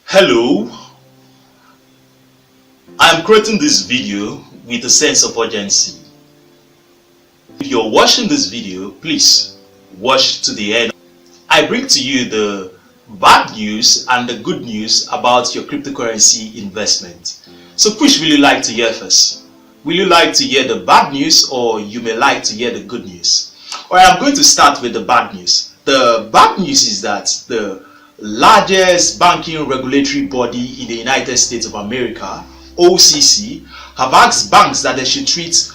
Hello, I'm creating this video with a sense of urgency. If you're watching this video, please watch to the end. I bring to you the bad news and the good news about your cryptocurrency investment. So which will you like to hear first? Will you like to hear the bad news, or you may like to hear the good news? Alright, I'm going to start with the bad news. The bad news is that the largest banking regulatory body in the United States of America, OCC, have asked banks that they should treat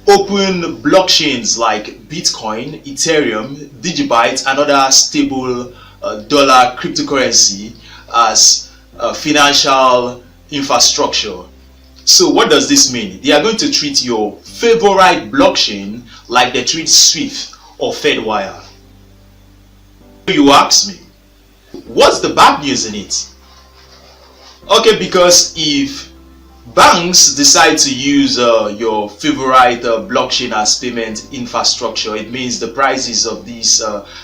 open blockchains like Bitcoin, Ethereum, Digibyte, and other stable dollar cryptocurrency as financial infrastructure. So what does this mean? They are going to treat your favorite blockchain like they treat Swift or Fedwire. You ask me, what's the bad news in it? Okay, because if banks decide to use your favorite blockchain as payment infrastructure, it means the prices of this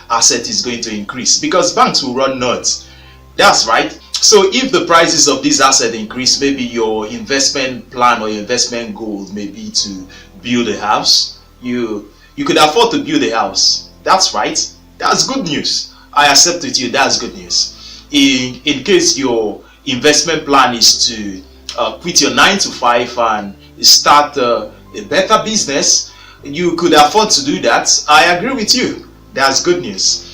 asset is going to increase because banks will run nuts. That's right. So if the prices of this asset increase, maybe your investment plan or your investment goal may be to build a house. You could afford to build a house. That's right. That's good news. I accept with you. That's good news. In case your investment plan is to quit your 9 to 5 and start a better business, you could afford to do that. I agree with you. That's good news.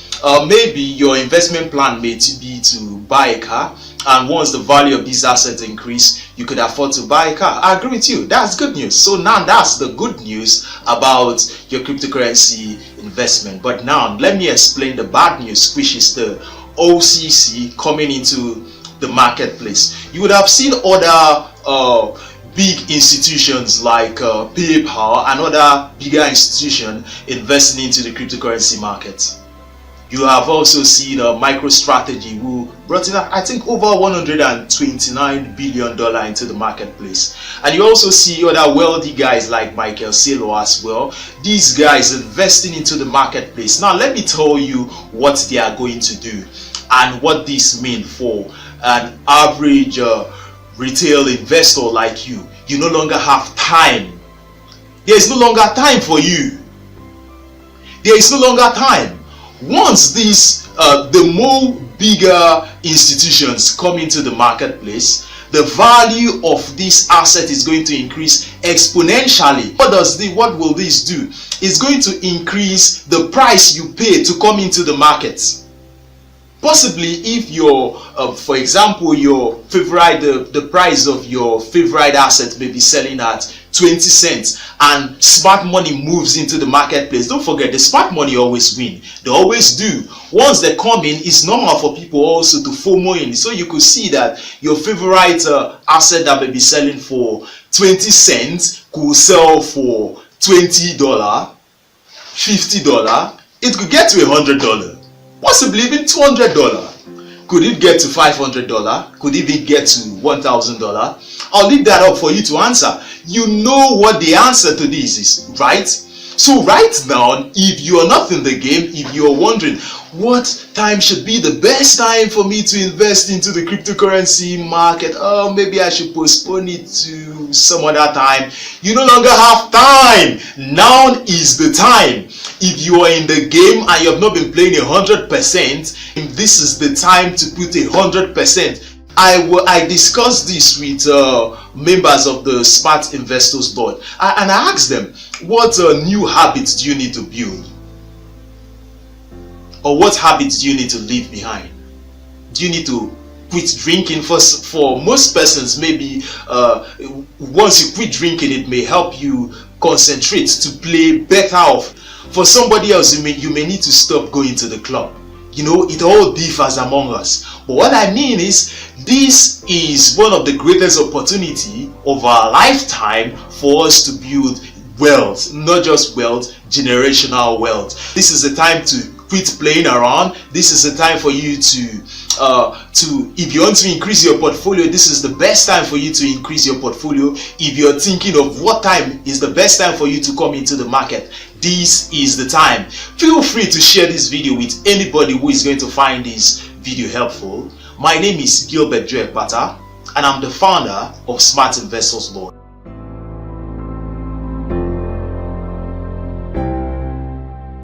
Maybe your investment plan may be to buy a car, and once the value of these assets increase, you could afford to buy a car. I agree with you. That's good news. So now that's the good news about your cryptocurrency investment. But now let me explain the bad news, which is the OCC coming into the marketplace. You would have seen other big institutions like PayPal and other bigger institutions investing into the cryptocurrency market. You have also seen MicroStrategy, who brought in, I think, over $129 billion into the marketplace. And you also see other wealthy guys like Michael Saylor as well. These guys investing into the marketplace. Now let me tell you what they are going to do and what this means for an average retail investor like you. You no longer have time. There is no longer time for you. There is no longer time. Once these the more bigger institutions come into the marketplace, the value of this asset is going to increase exponentially. What will this do? It's going to increase the price you pay to come into the market. Possibly if your for example, your favorite the price of your favorite asset may be selling at 20 cents and smart money moves into the marketplace. Don't forget, the smart money always win. They always do. Once they come in, it's normal for people also to FOMO in. So you could see that your favorite asset that may be selling for 20 cents could sell for $20, $50. It could get to $100. Possibly even $200. Could it get to $500? Could it even get to $1,000? I'll leave that up for you to answer. You know what the answer to this is, right? So right now, if you are not in the game, if you are wondering what time should be the best time for me to invest into the cryptocurrency market, oh, maybe I should postpone it to some other time. You no longer have time. Now is the time. If you are in the game and you have not been playing 100%, this is the time to put 100%. I discussed this with members of the Smart Investors Board, and I asked them, what new habits do you need to build? Or what habits do you need to leave behind? Do you need to quit drinking? For most persons, maybe once you quit drinking, it may help you concentrate to play better off. For somebody else, you may need to stop going to the club. You know, it all differs among us. But what I mean is, this is one of the greatest opportunity of our lifetime for us to build wealth. Not just wealth, generational wealth. This is the time to quit playing around. This is the time for you if you want to increase your portfolio, this is the best time for you to increase your portfolio. If you're thinking of what time is the best time for you to come into the market, this is the time. Feel free to share this video with anybody who is going to find this video helpful. My name is Gilbert Joekpata and I'm the founder of Smart Investors Law.